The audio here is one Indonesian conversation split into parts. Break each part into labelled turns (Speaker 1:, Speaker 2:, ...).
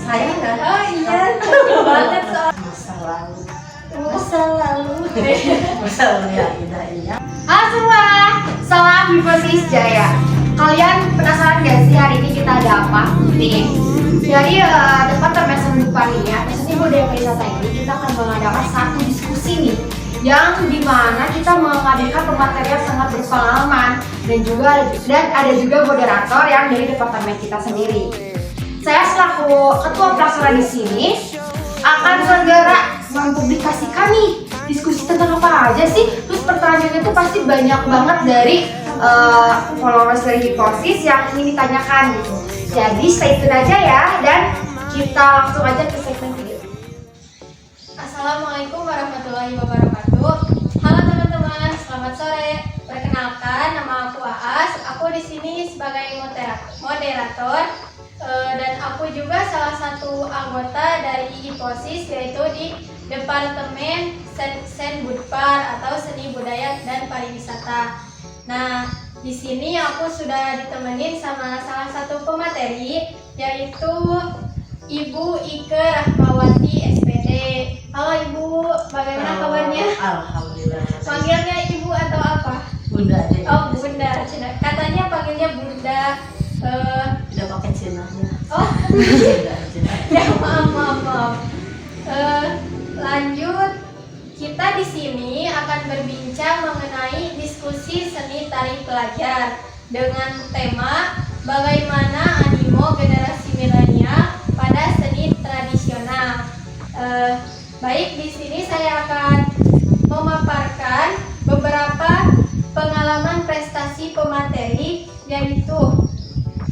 Speaker 1: Saya kan?
Speaker 2: Oh iya, banget soal
Speaker 1: Masa lalu ya indah.
Speaker 2: Halo semua, salam Hiposis Jaya. Kalian penasaran gak sih hari ini kita ada apa? Nih, dari Departemen Seni Budaya Pariwisata ini kita akan mengadakan satu diskusi nih, yang dimana kita menghadirkan pemateri yang sangat berpengalaman dan ada juga moderator yang dari departemen kita sendiri. Saya selaku ketua pelaksana di sini akan segera mempublikasikan nih diskusi tentang apa aja sih. Terus pertanyaannya itu pasti banyak banget dari followers dari Hiposis yang ingin ditanyakan gitu. Jadi stay tune aja ya, dan kita langsung aja ke segmen video. Assalamualaikum warahmatullahi wabarakatuh. Halo teman-teman, selamat sore. Perkenalkan, nama aku Aas. Aku di sini sebagai moderator. Dan aku juga salah satu anggota dari Hiposis, yaitu di Departemen Senbudpar atau Seni Budaya dan Pariwisata. Nah, di sini aku sudah ditemenin sama salah satu pemateri, yaitu Ibu Ike Rahmawati SPD. Halo Ibu, bagaimana kabarnya?
Speaker 1: Alhamdulillah.
Speaker 2: Panggilnya Ibu atau apa?
Speaker 1: Bunda aja.
Speaker 2: Oh, Bunda. Katanya panggilnya Bunda.
Speaker 1: Tidak pakai cenahnya.
Speaker 2: Oh, ya maaf. Lanjut, kita di sini akan berbincang mengenai diskusi seni tari pelajar dengan tema bagaimana animo generasi milenial pada seni tradisional. Baik, di sini saya akan memaparkan beberapa pengalaman prestasi pemateri, yaitu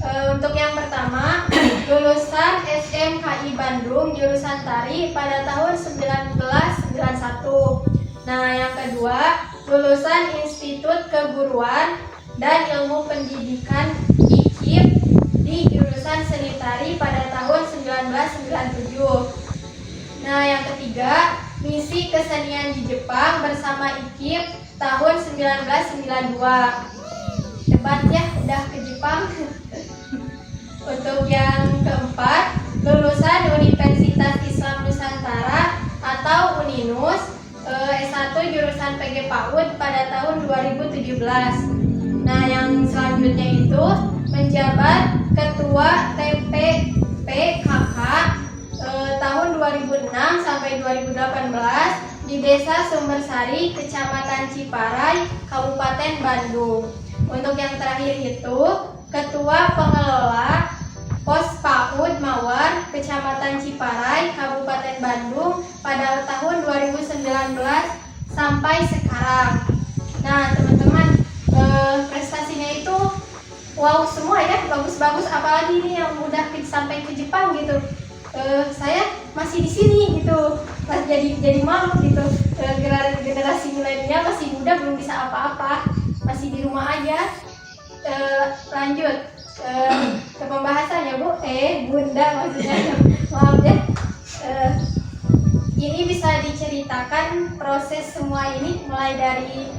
Speaker 2: untuk yang pertama, lulusan SMKI Bandung jurusan tari pada tahun 1991. Nah, yang kedua, lulusan Institut Keguruan dan Ilmu Pendidikan IKIP di jurusan seni tari pada tahun 1997. Nah, yang ketiga, misi kesenian di Jepang bersama IKIP tahun 1992. Hebat ya, udah ke Jepang. Untuk yang keempat, lulusan Universitas Islam Nusantara atau UNINUS, S1 jurusan PG PAUD pada tahun 2017. Nah, yang selanjutnya itu menjabat Ketua TPPKK tahun 2006 sampai 2018 di Desa Sumbersari, Kecamatan Ciparai, Kabupaten Bandung. Untuk yang terakhir itu Ketua Pengelola Pos PAUD Mawar, Kecamatan Ciparai, Kabupaten Bandung pada tahun 2019 sampai sekarang. Nah, teman-teman, prestasinya itu wow semua ya, bagus-bagus. Apalagi ini yang udah sampai ke Jepang gitu. Saya masih di sini gitu, jadi malu gitu. Generasi milenial masih muda, belum bisa apa-apa, masih di rumah aja. Lanjut ke pembahasannya Bunda maksudnya. Maaf ya. Ini bisa diceritakan proses semua ini mulai dari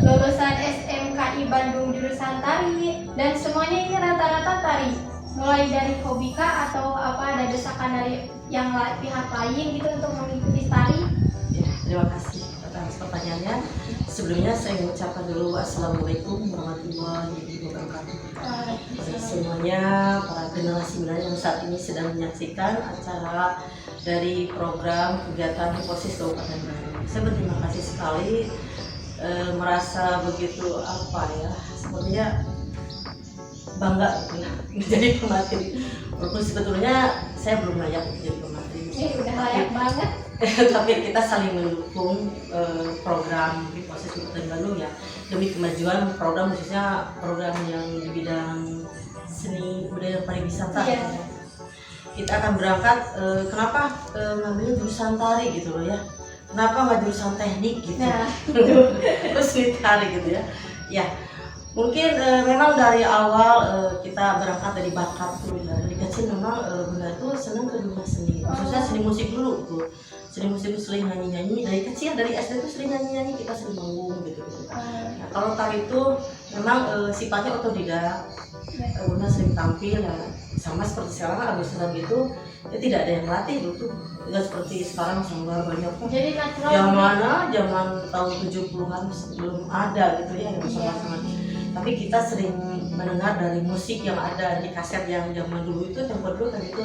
Speaker 2: lulusan SMKI Bandung jurusan tari, dan semuanya ini rata-rata tari. Mulai dari hobi kah atau apa, ada desakan dari yang pihak lain gitu untuk mengikuti tari?
Speaker 1: Ya, terima kasih atas pertanyaannya. Sebelumnya saya mengucapkan dulu Assalamualaikum warahmatullahi wabarakatuh. Semuanya para generasi muda yang saat ini sedang menyaksikan acara dari program kegiatan Hiposis Kabupaten Bandung. Saya berterima kasih sekali, merasa begitu sepertinya bangga gitu ya, menjadi pemateri. Walaupun sebetulnya saya belum layak menjadi pemateri.
Speaker 2: Udah layak banget.
Speaker 1: Tapi kita saling mendukung program Hiposis Kabupaten Bandung ya, demi kemajuan program, khususnya program yang di bidang seni budaya pariwisata.
Speaker 2: Iya.
Speaker 1: Kita akan berangkat, kenapa ngambil jurusan tari gitu loh ya, kenapa nggak jurusan teknik gitu.
Speaker 2: Nah,
Speaker 1: terus seni tari gitu ya. Ya, mungkin memang dari awal kita berangkat dari bakat tuh ya. Dari kecil memang Bunda tuh senang ke dunia seni, khususnya seni musik dulu tuh. Seni musik itu sering nyanyi-nyanyi dari kecil, dari SD tuh sering nyanyi-nyanyi, kita sering manggung gitu. Nah, kalau tari itu memang sifatnya otodidak. Bunda sering tampil ya, sama seperti sekarang Agustusan gitu ya tidak ada yang latih dulu, nggak seperti sekarang sanggar banyak.
Speaker 2: Jadi natural.
Speaker 1: Zaman tahun 70-an belum ada gitu ya yang sama-sama. Tapi kita sering mendengar dari musik yang ada di kaset yang zaman dulu itu, tempo dulu kan itu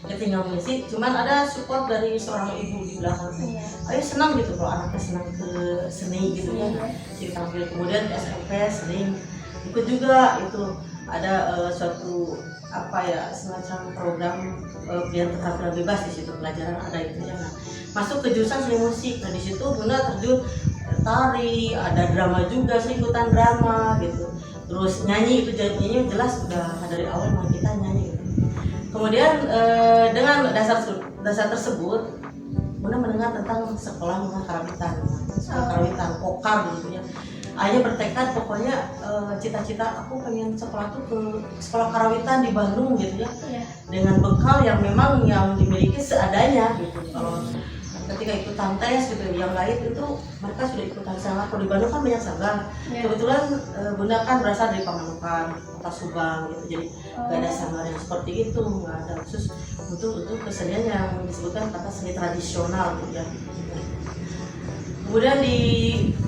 Speaker 1: ya tinggal musik, cuman ada support dari seorang ibu di belakang. Ayo senang gitu kalau anaknya senang ke seni gitu ya, jadi tampil. Kemudian di SMP sering ikut juga itu ada suatu apa ya semacam program biar keterampilan bebas di situ, pelajaran ada itu ya. Nah, masuk ke jurusan seni musik, nah di situ Bunda terjun tari, ada drama juga, ikutan drama gitu. Terus nyanyi, itu nyanyi jelas udah dari awal memang kita nyanyi gitu. Kemudian dengan dasar tersebut Bunda mendengar tentang sekolah menengah karawitan, sekolah karawitan kokar gitu ya. Ayah bertekad pokoknya cita-cita aku pengen sekolah tuh ke sekolah karawitan di Bandung gitu ya, dengan bekal yang memang yang dimiliki seadanya gitu. Kalau ketika ikutan tes gitu, yang lain itu mereka sudah ikutan sanggar. Kalau di Bandung kan banyak sanggar. Kebetulan Bunda kan berasal dari Pamanukan, Kota Subang gitu, jadi nggak ada sanggar yang seperti itu, nggak ada khusus untuk kesenian yang disebutkan kata seni tradisional gitu ya. Kemudian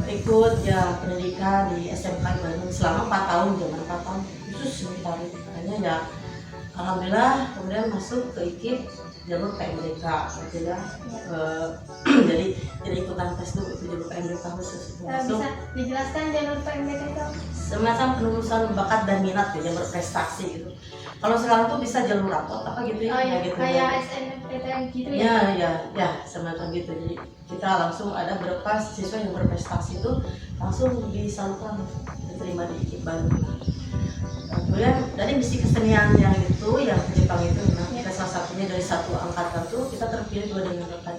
Speaker 1: ikut ya pendidikan di SMK Bandung selama 4 tahun, zaman 4 tahun khusus seni tari. Makanya ya alhamdulillah kemudian masuk ke IKIP jalur PMDK gitu ya. Jadi ikutan tes dulu itu jalur PMDK khusus. Masuk.
Speaker 2: Bisa dijelaskan jalur PMDK itu?
Speaker 1: Semacam penelusuran bakat dan minat ya, yang berprestasi gitu. Kalau sekarang tuh bisa jalur rapot apa gitu ya, gitu.
Speaker 2: Kayak SNMPTN gitu ya?
Speaker 1: Ya, semacam gitu. Jadi kita langsung ada beberapa siswa yang berprestasi itu langsung disalurkan, diterima di IKIP Bandung. Kemudian dari misi kesenian yang itu, yang ke Jepang itu, nah, kita salah satunya dari satu angkatan tuh kita terpilih juga dengan rekan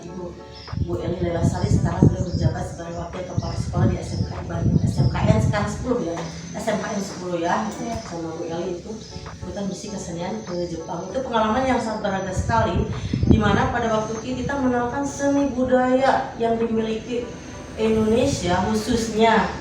Speaker 1: Bu Eli Lelasari. Sekarang beliau menjabat sebagai wakil kepala sekolah di SMK Bandung, SMKN sekarang 10 ya, SMKN 10 ya, sama Bu Eli itu ikutan misi kesenian ke Jepang. Itu pengalaman yang sangat berharga sekali, dimana pada waktu itu kita mengenalkan seni budaya yang dimiliki Indonesia, khususnya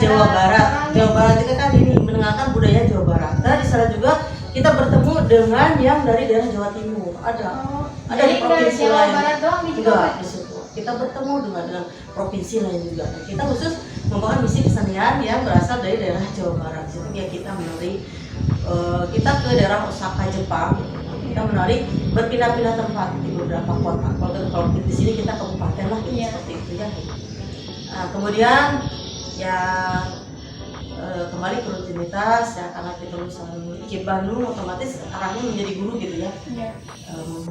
Speaker 1: Jawa Barat. Jawa Barat itu kan ini mendengarkan budaya Jawa Barat. Nah di sana juga kita bertemu dengan yang dari daerah Jawa Timur. Ada di provinsi
Speaker 2: Jawa
Speaker 1: lain.
Speaker 2: Barat doang
Speaker 1: Juga di situ. Kita bertemu dengan provinsi lain juga. Kita khusus membawa misi kesenian yang berasal dari daerah Jawa Barat. Jadi ya kita menari, kita ke daerah Osaka Jepang. Kita menari berpindah-pindah tempat di beberapa kota. Kalau di sini kita kabupaten lah gitu, seperti itu ya. Nah, kemudian ya kembali ke rutinitas ya, karena kita lulusan IKIP Bandung otomatis arahnya menjadi guru gitu ya.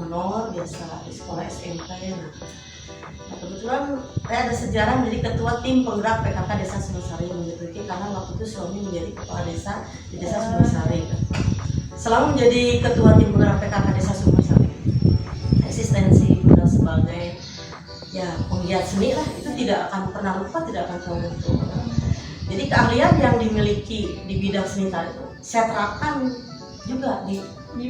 Speaker 1: Honor biasa di sekolah SMP. Nah, kebetulan saya ada sejarah menjadi ketua tim penggerak PKK Desa Sumbersari Menjadi, karena waktu itu suami menjadi kepala desa di Desa Sumbersari. Selama menjadi ketua tim penggerak PKK Desa Sumbersari, eksistensi Bunda sebagai ya penggiat seni lah itu tidak akan pernah lupa, tidak akan pernah luntur. Jadi keahlian yang dimiliki di bidang seni tari itu saya terapkan juga di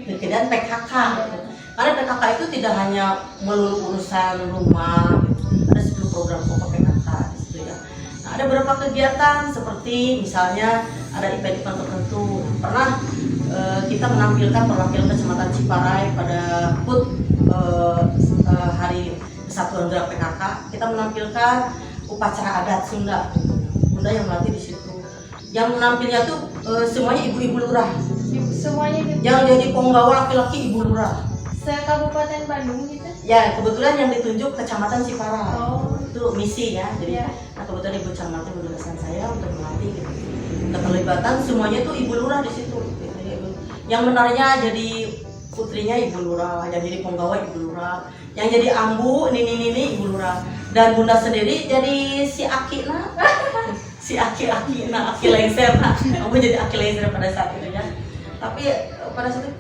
Speaker 1: kegiatan PKK gitu. Karena PKK itu tidak hanya melulu urusan rumah gitu. Ada 10 program pokok PKK di situ ya. Nah, ada beberapa kegiatan seperti misalnya ada event-event tertentu. Pernah kita menampilkan perwakilan Kecamatan Ciparai pada HUT hari Kesatuan Gerak PKK. Kita menampilkan upacara adat Sunda. Bunda yang melatih di situ. Yang menampilnya tuh semuanya ibu-ibu lurah.
Speaker 2: Semuanya gitu.
Speaker 1: Yang jadi penggawa laki-laki ibu lurah.
Speaker 2: Se-Kabupaten Bandung gitu?
Speaker 1: Ya, kebetulan yang ditunjuk Kecamatan Ciparai. Itu misi ya. Jadi,
Speaker 2: Yeah.
Speaker 1: nah kebetulan Ibu Camat menugaskan saya untuk melatih gitu. Keterlibatan semuanya tuh ibu lurah di situ. Gitu, ya. Yang menarnya jadi putrinya ibu lurah, yang jadi penggawa ibu lurah, yang jadi ambu nini ibu lurah, dan Bunda sendiri jadi si Aki nah. Si Aki lengser nah. Kamu jadi Aki lengser pada saat itu ya. Tapi pada saat itu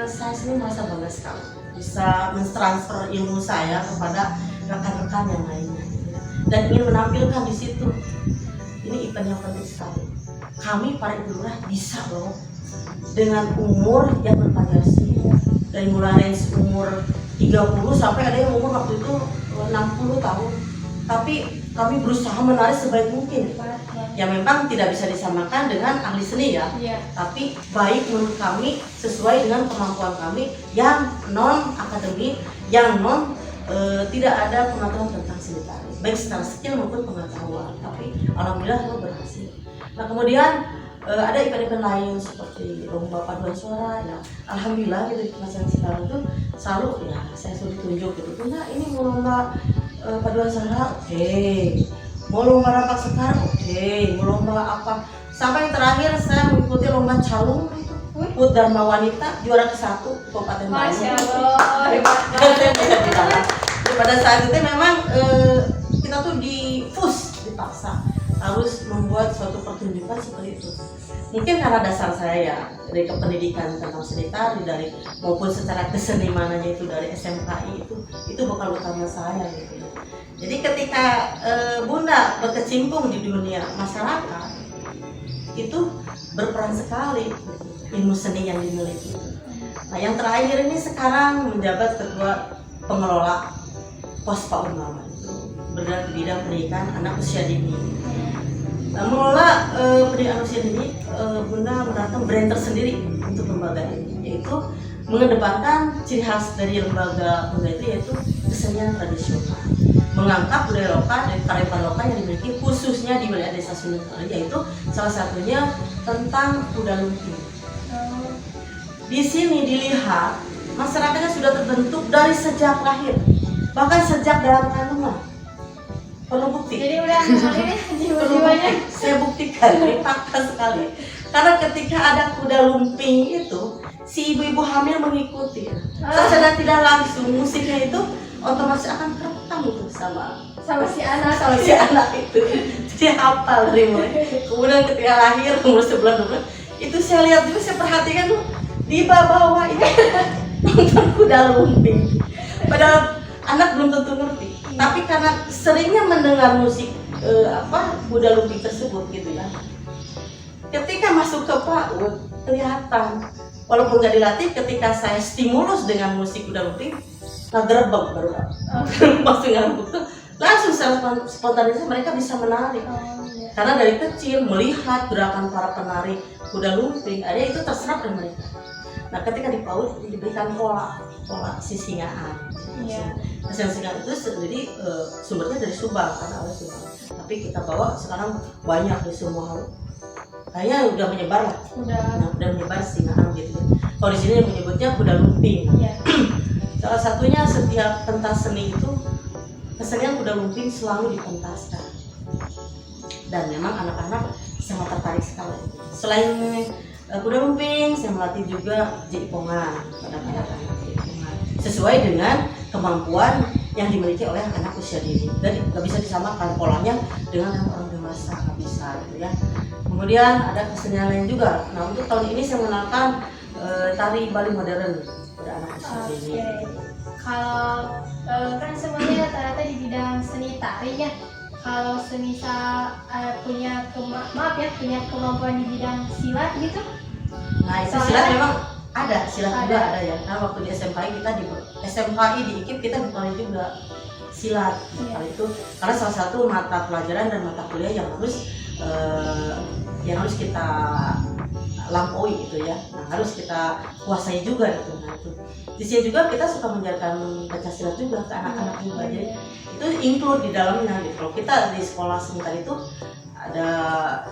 Speaker 1: saya sendiri merasa bangga sekali bisa mentransfer ilmu saya kepada rekan-rekan yang lainnya gitu ya. Dan ingin menampilkan di situ. Ini event yang penting sekali. Kami para ibu lurah bisa loh dengan umur yang bervariasi, dari mulai range umur 30 sampai ada yang umur waktu itu 60 tahun. Tapi kami berusaha menari sebaik mungkin. yang memang tidak bisa disamakan dengan ahli seni ya.
Speaker 2: Iya.
Speaker 1: Tapi baik menurut kami sesuai dengan kemampuan kami yang non akademik, yang non tidak ada pengetahuan tentang seni tari, baik secara skill maupun pengetahuan. Tapi alhamdulillah lo berhasil. Nah kemudian ada event-event lain seperti lomba paduan suara ya. Alhamdulillah gitu di kelas sekarang itu selalu ya saya sudah tunjuk gitu. Nah ini mau lomba paduan suara, oke. Mau lomba rampak sekar, oke. Mau lomba apa? Sampai yang terakhir saya mengikuti lomba calung Put Dharma Wanita juara ke-1 Kabupaten Bandung.
Speaker 2: Masya Allah, hebat
Speaker 1: banget. Pada saat itu memang kita tuh dipaksa harus membuat suatu pertunjukan seperti itu. Mungkin karena dasar saya ya dari kependidikan tentang seni tari dari maupun secara kesenimanannya itu dari SMKI itu bekal utama saya gitu. Jadi ketika Bunda berkecimpung di dunia masyarakat itu berperan sekali ilmu seni yang dimiliki. Nah yang terakhir ini sekarang menjabat ketua pengelola pos Pak Unmama itu bergerak di bidang pendidikan anak usia dini. Nah, mengelola pendidikan usia dini, Bunda menerapkan brand tersendiri untuk lembaga ini, yaitu mengedepankan ciri khas dari lembaga Bunda itu yaitu kesenian tradisional, mengangkat budaya lokal dan kearifan lokal yang dimiliki khususnya di wilayah desa Sundung Kali, yaitu salah satunya tentang kuda lumping. Di sini dilihat masyarakatnya sudah terbentuk dari sejak lahir, bahkan sejak dalam kandungan. Perlu bukti.
Speaker 2: Jadi udah ini jiwa-jiwanya.
Speaker 1: Saya buktikan ini fakta sekali. Karena ketika ada kuda lumping itu, si ibu-ibu hamil mengikuti. Secara tidak langsung musiknya itu otomatis akan terekam itu sama
Speaker 2: si anak
Speaker 1: itu. Jadi hafal dari mulai. Kemudian ketika lahir umur sebulan 2 bulan, itu saya lihat juga, saya perhatikan tuh di bawah ini nonton kuda lumping. Padahal anak belum tentu ngerti, tapi karena seringnya mendengar musik kuda lumping tersebut gitu ya. Ketika masuk ke PAUD kelihatan, walaupun nggak dilatih, ketika saya stimulus dengan musik kuda lumping, ngegerebek baru masuk ngantuk tuh langsung secara spontanis mereka bisa menari. Karena dari kecil melihat gerakan para penari kuda lumping, ada itu terserap dari mereka. Nah ketika di PAUD diberikan pola sisingaan. Sisingaan itu sendiri sumbernya dari Subang, karena awalnya Subang. Tapi kita bawa sekarang banyak di semua hal. Kayaknya udah menyebar lah. Udah menyebar sisingaan gitu. Kalau di sini menyebutnya kuda lumping. Salah satunya setiap pentas seni itu kesenian kuda lumping selalu dipentaskan. Dan memang anak-anak sangat tertarik sekali. Selain kuda lumping, saya melatih juga jaipongan pada anak-anak jaipongan sesuai dengan kemampuan yang dimiliki oleh anak usia dini. Dan nggak bisa disamakan polanya dengan orang dewasa, nggak bisa gitu ya. Kemudian ada kesenian lain juga. Nah untuk tahun ini saya mengenalkan tari Bali modern pada anak usia dini.
Speaker 2: Kalau kan semuanya rata-rata di bidang seni tari ya. Kalau semisal punya kemampuan di bidang silat gitu.
Speaker 1: Nah itu silat memang ada, silat juga ada ya. Karena waktu di SMKI di IKIP kita dipelajari juga silat. Itu karena salah satu mata pelajaran dan mata kuliah yang harus kita lampaui gitu ya. Nah harus kita kuasai juga gitu. Nah itu di sini juga kita suka mengajarkan Pancasila juga ke anak-anak juga. Jadi itu include di dalamnya gitu. Kalau kita di sekolah seni tari itu ada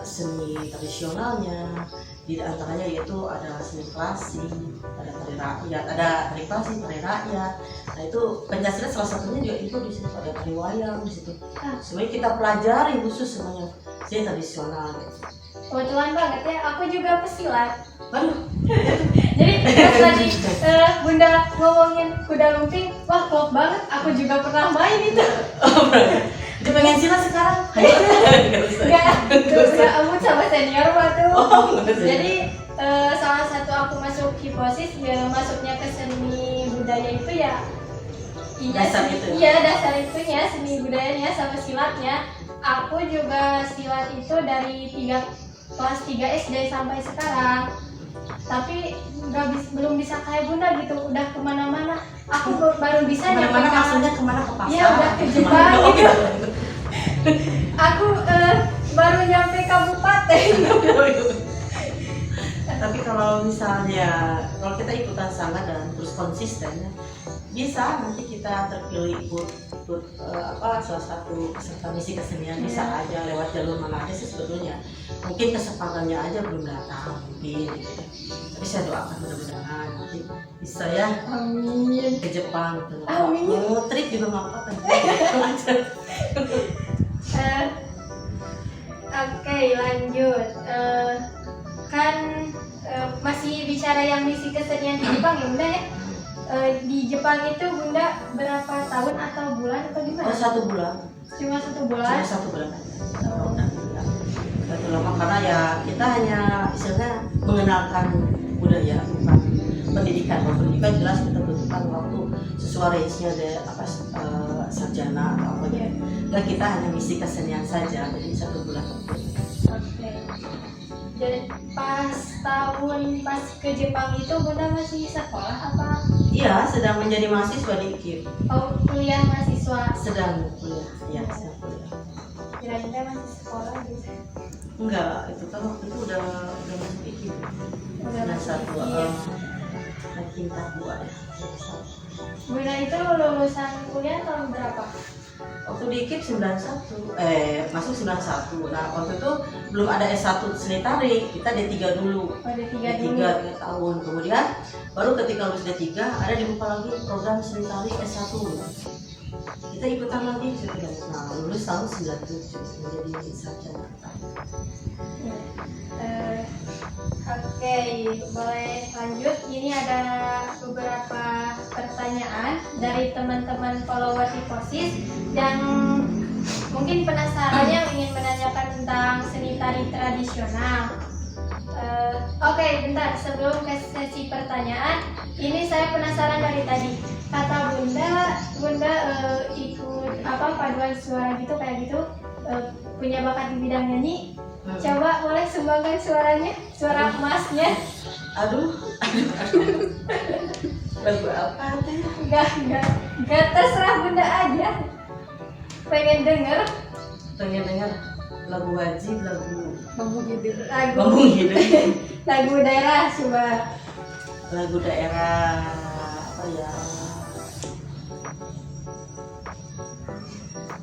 Speaker 1: seni tradisionalnya, di antaranya yaitu ada seni klasik, ada tari rakyat, ada tari klasik, tari rakyat. Nah itu Pancasila salah satunya juga itu di situ, ada tari wayang di situ. Semuanya kita pelajari khusus semuanya seni tradisional.
Speaker 2: Kebetulan banget ya, aku juga pesilat.
Speaker 1: Waduh.
Speaker 2: Jadi pas tadi Bunda ngomongin kuda lumping, wah klop banget. Aku juga pernah main itu.
Speaker 1: Dia pengen silat sekarang?
Speaker 2: Enggak, aku sama senior waktu. Jadi salah satu aku masuk hiposis, masuknya ke seni budaya itu ya.
Speaker 1: Dasar itu.
Speaker 2: Iya, dasar itunya, seni budayanya sama silatnya. Aku juga silat itu dari kelas 3 SD sampai sekarang. Tapi belum bisa kayak Bunda gitu, udah kemana-mana. Aku baru bisa
Speaker 1: kemana-mana maksudnya kemana, ke pasar?
Speaker 2: Iya, udah ke Jepang gitu. Aku baru nyampe kabupaten.
Speaker 1: Tapi kalau misalnya kalau kita ikutan sangga dan terus konsisten ya, bisa nanti kita terpilih ikut salah satu peserta misi kesenian, bisa aja lewat jalur mana aja sih sebetulnya. Mungkin kesempatannya aja belum datang mungkin gitu ya. Tapi saya doakan mudah-mudahan nanti bisa ya
Speaker 2: Amin.
Speaker 1: ke Jepang gitu.
Speaker 2: Amin.
Speaker 1: Mau trip juga nggak apa-apa.
Speaker 2: Oke, lanjut. Kan masih bicara yang misi kesenian di Jepang ya Bunda ya. Di Jepang itu Bunda berapa tahun atau bulan atau gimana?
Speaker 1: 1 bulan.
Speaker 2: Cuma 1
Speaker 1: Cuma
Speaker 2: bulan.
Speaker 1: 1 bulan aja. Itu lama karena ya kita hanya istilahnya mengenalkan budaya, bukan pendidikan. Kalau pendidikan jelas kita butuhkan waktu sesuai range-nya ada sarjana atau apa ya. Dan kita hanya misi kesenian saja, jadi 1 bulan.
Speaker 2: Oke. Jadi pas ke Jepang itu Bunda masih sekolah apa?
Speaker 1: Iya, sedang menjadi mahasiswa di IKIP.
Speaker 2: Oh, kuliah mahasiswa.
Speaker 1: Sedang kuliah, ya sedang kuliah.
Speaker 2: Kira-kira masih sekolah gitu.
Speaker 1: Enggak, itu kan waktu itu udah masuk IKIP.
Speaker 2: Udah masuk
Speaker 1: satu,
Speaker 2: IKIP.
Speaker 1: tingkat 2 ya.
Speaker 2: Bunda itu lulusan kuliah tahun berapa?
Speaker 1: Waktu di IKIP 91, masuk 91. Nah waktu itu belum ada S1 seni tarik, kita D3 dulu.
Speaker 2: Pada tiga
Speaker 1: D3
Speaker 2: dulu.
Speaker 1: 3 tahun. Kemudian baru ketika lulus D3 ada dibuka lagi program seni tarik S1. Kita ikutan lagi sudah. Nah lulus tahun 97 menjadi sarjana.
Speaker 2: Oke, boleh lanjut. Ini ada beberapa pertanyaan dari teman-teman follower Hiposis yang mungkin penasaran yang ingin menanyakan tentang seni tari tradisional. Oke, bentar sebelum ke sesi pertanyaan, ini saya penasaran dari tadi. Kata Bunda ikut paduan suara gitu kayak gitu, punya bakat di bidang nyanyi. Coba boleh sumbangkan suaranya, suara emasnya.
Speaker 1: Aduh. Lagu apa teh?
Speaker 2: Enggak terserah Bunda aja. Pengen denger
Speaker 1: lagu wajib, lagu
Speaker 2: Bambu Hidup.
Speaker 1: Bambu Hidup.
Speaker 2: Lagu daerah coba.
Speaker 1: Lagu daerah apa ya?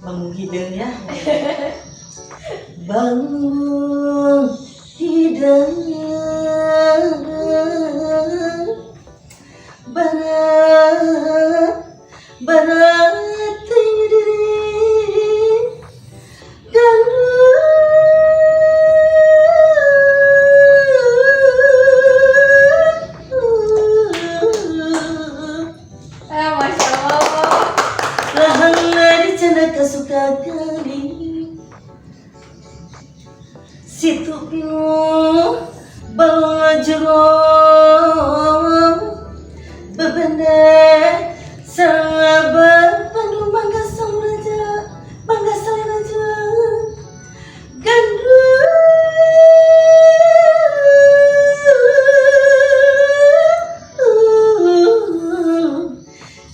Speaker 1: Bambu Hidup ya. Bambu Hidup barat tinggi diri dan
Speaker 2: Masya Allah.
Speaker 1: lahang di canda kesuka kali situ pinu balong jero bebende sahabat pandu bangga sang raja gandu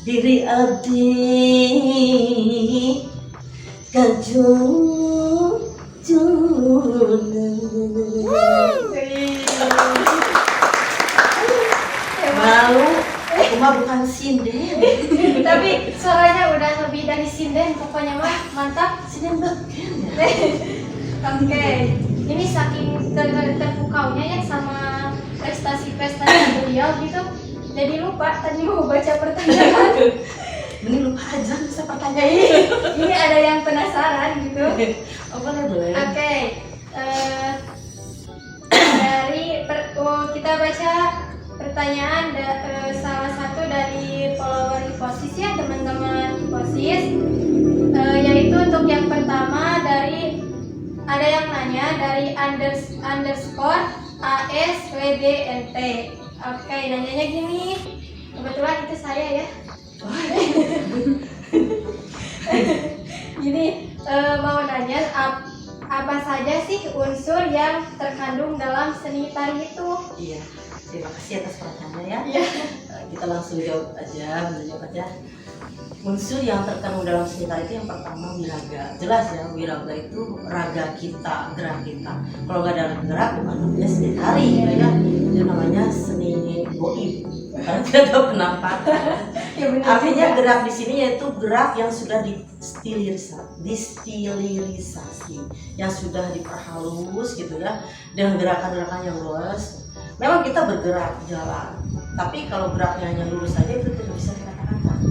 Speaker 1: diri abdi kajung malu aku mah bukan sinden
Speaker 2: Tapi suaranya udah lebih dari sinden, pokoknya mah mantap.
Speaker 1: sinden beken ya.
Speaker 2: Oke, ini saking terpukaunya ya sama prestasi-prestasi beliau gitu, jadi lupa tadi mau baca pertanyaan.
Speaker 1: Mending lupa aja bisa pertanyaan.
Speaker 2: Ini ada yang penasaran gitu.
Speaker 1: Oh boleh.
Speaker 2: Oke, kita baca pertanyaan salah satu dari follower Hiposis ya teman-teman Hiposis, yaitu untuk yang pertama dari ada yang nanya dari underscore ASWDNT. Oke, nanyanya gini, kebetulan itu saya ya. Gini, mau nanya apa saja sih unsur yang terkandung dalam seni tari itu?
Speaker 1: Iya. Terima kasih atas pertanyaannya ya.
Speaker 2: Iya.
Speaker 1: Kita langsung jawab aja. Unsur yang terkandung dalam seni tari itu yang pertama wiraga. Jelas ya, wiraga itu raga kita, gerak kita. Kalau nggak ada gerak, bukan namanya seni tari, gitu ya. Itu namanya seni goib. Karena tidak ada penampakan.
Speaker 2: Ya, benar
Speaker 1: Artinya
Speaker 2: juga.
Speaker 1: gerak di sini yaitu gerak yang sudah distilirisasi, yang sudah diperhalus gitu ya, dengan gerakan-gerakan yang luas. Memang kita bergerak jalan, tapi kalau geraknya hanya lurus saja itu tidak bisa dikatakan tari.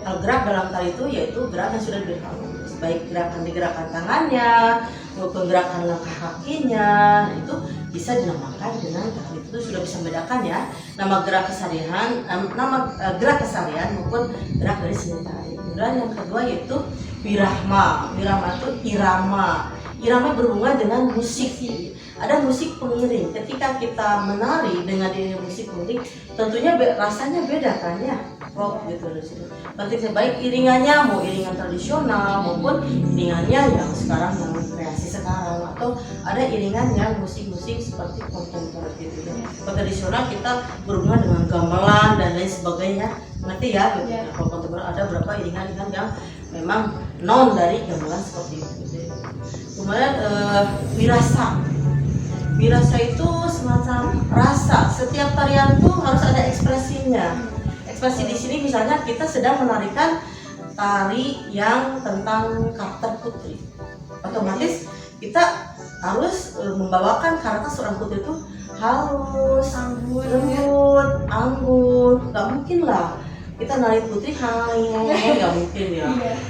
Speaker 1: Kalau gerak dalam tari itu yaitu gerak yang sudah dihalus, baik gerakan tangannya maupun gerakan langkah kakinya, itu bisa dinamakan dengan tari. Itu sudah bisa membedakan ya nama gerak keseharian, gerak keseharian maupun gerak dari seni tari. Kemudian yang kedua yaitu wirahma. Wirahma itu irama. Irama berhubungan dengan musik. Ada musik pengiring. Ketika kita menari dengan musik pengiring, tentunya rasanya beda kan ya. Rock gitu di situ. Berarti baik iringannya mau iringan tradisional maupun iringannya yang sekarang yang kreasi sekarang, atau ada iringan yang musik-musik seperti kontemporer gitu ya. Kalau tradisional kita berhubungan dengan gamelan dan lain sebagainya. Ngerti ya? Gitu.
Speaker 2: Yeah.
Speaker 1: Kalau kontemporer ada beberapa iringan-iringan yang memang non dari gamelan seperti itu. Gitu. Kemudian wirasa. Wirasa itu semacam rasa. Setiap tarian tuh harus ada ekspresinya. Ekspresi di sini misalnya kita sedang menarikan tari yang tentang karakter putri, otomatis kita harus membawakan karakter seorang putri itu halus, lembut, anggun. Gak mungkin lah kita nari putri nggak mungkin ya.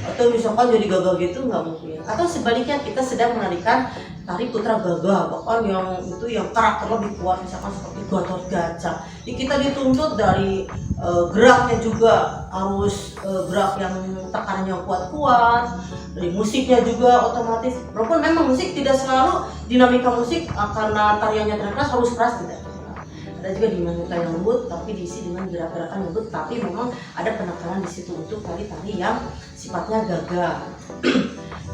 Speaker 1: Atau misalkan jadi gagah gitu nggak mungkin. Atau sebaliknya kita sedang menarikan tari putra gagah, bahkan yang itu yang karakter lebih kuat, misalkan seperti Gatot Kaca. Jadi kita dituntut dari geraknya juga harus gerak yang tekanannya kuat-kuat, dari musiknya juga otomatis. Walaupun memang musik tidak selalu dinamika musik karena tariannya keras harus keras, tidak. Ada juga dinamika yang lembut tapi diisi dengan gerak-gerakan lembut, tapi memang ada penekanan di situ untuk tari-tari yang sifatnya gagah.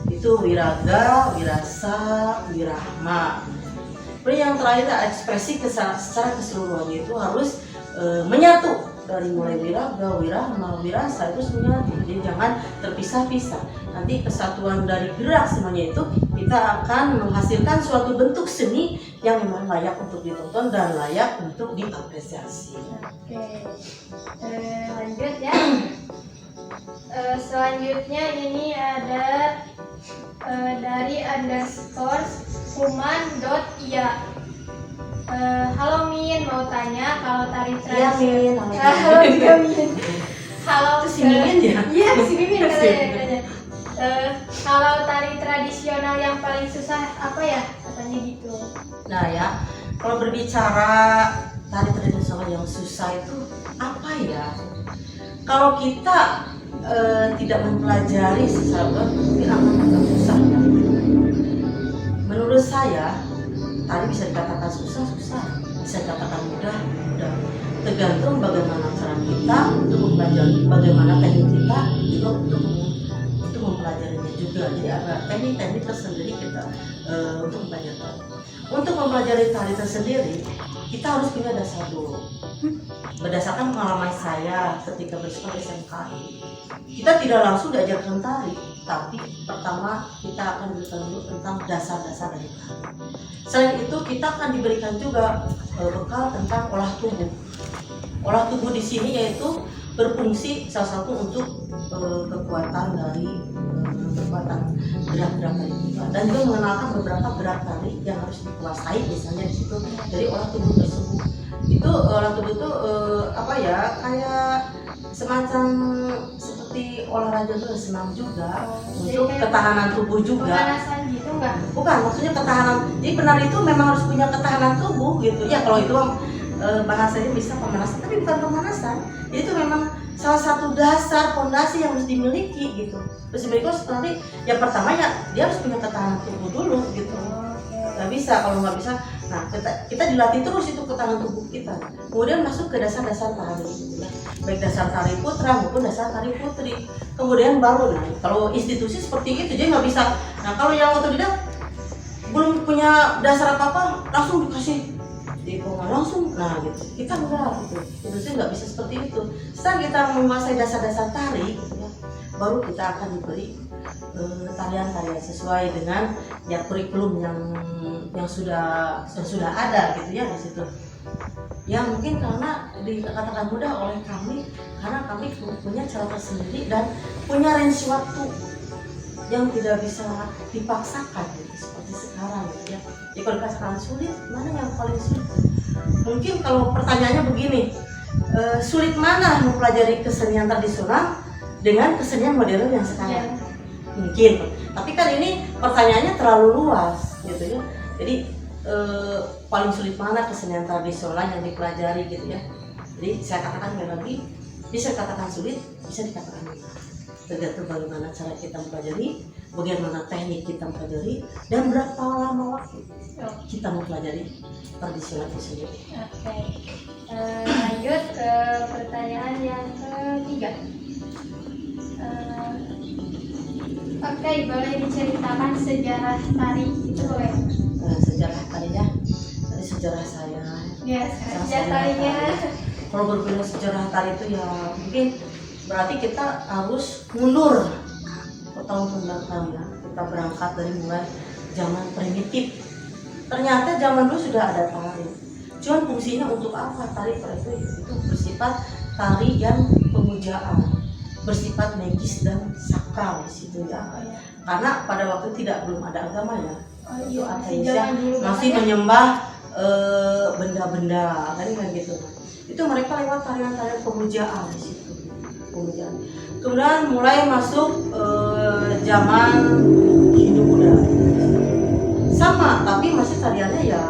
Speaker 1: Itu wiraga, wirasa, wirahma. Kemudian yang terakhir ekspresi secara keseluruhan itu harus menyatu. Dari mulai wiraga, wirahma, wirasa itu semuanya, jadi jangan terpisah-pisah. Nanti kesatuan dari gerak semuanya itu kita akan menghasilkan suatu bentuk seni yang memang layak untuk ditonton dan layak untuk diapresiasi.
Speaker 2: Oke, lanjut ya. Selanjutnya ini ada dari _kuman.iya. Halo Min, mau tanya kalau tari tradisional.
Speaker 1: Iya, Min.
Speaker 2: Halo juga Min. Halo
Speaker 1: Itu si Mimin ya?
Speaker 2: Iya, si Mimin katanya. Kalau tari tradisional yang paling susah apa ya? Katanya gitu.
Speaker 1: Nah ya, kalau berbicara tari tradisional yang susah itu apa ya? Kalau kita tidak mempelajari secara benar, mungkin akan agak susah ya. Menurut saya, tari bisa dikatakan susah, bisa dikatakan mudah. Tergantung bagaimana cara kita untuk mempelajari, bagaimana teknik kita juga untuk mempelajarinya juga. Jadi ada teknik-teknik tersendiri kita untuk mempelajari tari. Untuk mempelajari tari tersendiri, kita harus punya dasar dulu. Berdasarkan pengalaman saya ketika bersekolah SMK, kita tidak langsung diajarkan tari, tapi pertama kita akan diberikan dulu tentang dasar-dasar dari tari. Selain itu kita akan diberikan juga bekal tentang olah tubuh. Olah tubuh di sini yaitu berfungsi salah satu untuk kekuatan dari kekuatan gerak-gerak tari kita, dan juga mengenalkan beberapa gerak tari yang harus dikuasai misalnya di situ dari olah tubuh tersebut. Itu olah tubuh itu apa ya, kayak semacam seperti olahraga itu senam juga, untuk ketahanan tubuh juga.
Speaker 2: Pemanasan gitu enggak?
Speaker 1: Bukan, maksudnya ketahanan. Jadi penari itu memang harus punya ketahanan tubuh gitu. Ya kalau itu bahasanya bisa pemanasan, tapi bukan pemanasan. Jadi itu memang salah satu dasar fondasi yang harus dimiliki gitu. Terus berikut nanti yang pertama ya dia harus punya ketahanan tubuh dulu gitu. Nggak bisa, kalau nggak bisa, nah kita dilatih terus itu ketahanan tubuh kita. Kemudian masuk ke dasar-dasar tari gitu ya. Baik dasar tari putra maupun dasar tari putri. Kemudian baru, nah kalau institusi seperti itu dia nggak bisa. Nah kalau yang otodidak belum punya dasar apa-apa langsung dikasih di Ponga langsung, nah gitu. Kita enggak gitu. Indonesia nggak bisa seperti itu. Setelah kita menguasai dasar-dasar tari, gitu ya, baru kita akan diberi tarian-tarian sesuai dengan ya kurikulum yang sudah ada gitu ya di situ. Ya mungkin karena dikatakan mudah oleh kami karena kami punya cara tersendiri dan punya range waktu yang tidak bisa dipaksakan gitu, seperti sekarang gitu ya. Jadi kalau dikatakan sulit, mana yang paling sulit? Mungkin kalau pertanyaannya begini, sulit mana mempelajari kesenian tradisional dengan kesenian modern yang sekarang? Mungkin, tapi kan ini pertanyaannya terlalu luas gitu ya. Jadi paling sulit mana kesenian tradisional yang dipelajari gitu ya. Jadi saya katakan lagi, bisa dikatakan sulit, bisa dikatakan mudah. Tergantung bagaimana cara kita mempelajari, bagaimana teknik kita mempelajari, dan berapa lama waktu kita mempelajari tradisional itu sendiri.
Speaker 2: Oke. Lanjut ke pertanyaan yang ketiga. Oke, boleh diceritakan sejarah tari itu boleh?
Speaker 1: Sejarah tarinya, dari sejarah saya.
Speaker 2: Ya, sejarah tarinya.
Speaker 1: Kalau berbicara sejarah tari itu ya mungkin berarti kita harus mundur ke tahun ke-belakang ya. Kita berangkat dari mulai zaman primitif. Ternyata zaman dulu sudah ada tari. Cuman fungsinya untuk apa tari itu bersifat tari yang pemujaan, bersifat magis dan sakral di situ ya. Karena pada waktu belum ada agama ya. Itu ateisnya masih menyembah benda-benda kan gitu. Itu mereka lewat tarian-tarian pemujaan di situ. Pemujaan. Kemudian mulai masuk zaman Hindu-Buddha. Sama, tapi masih tariannya ya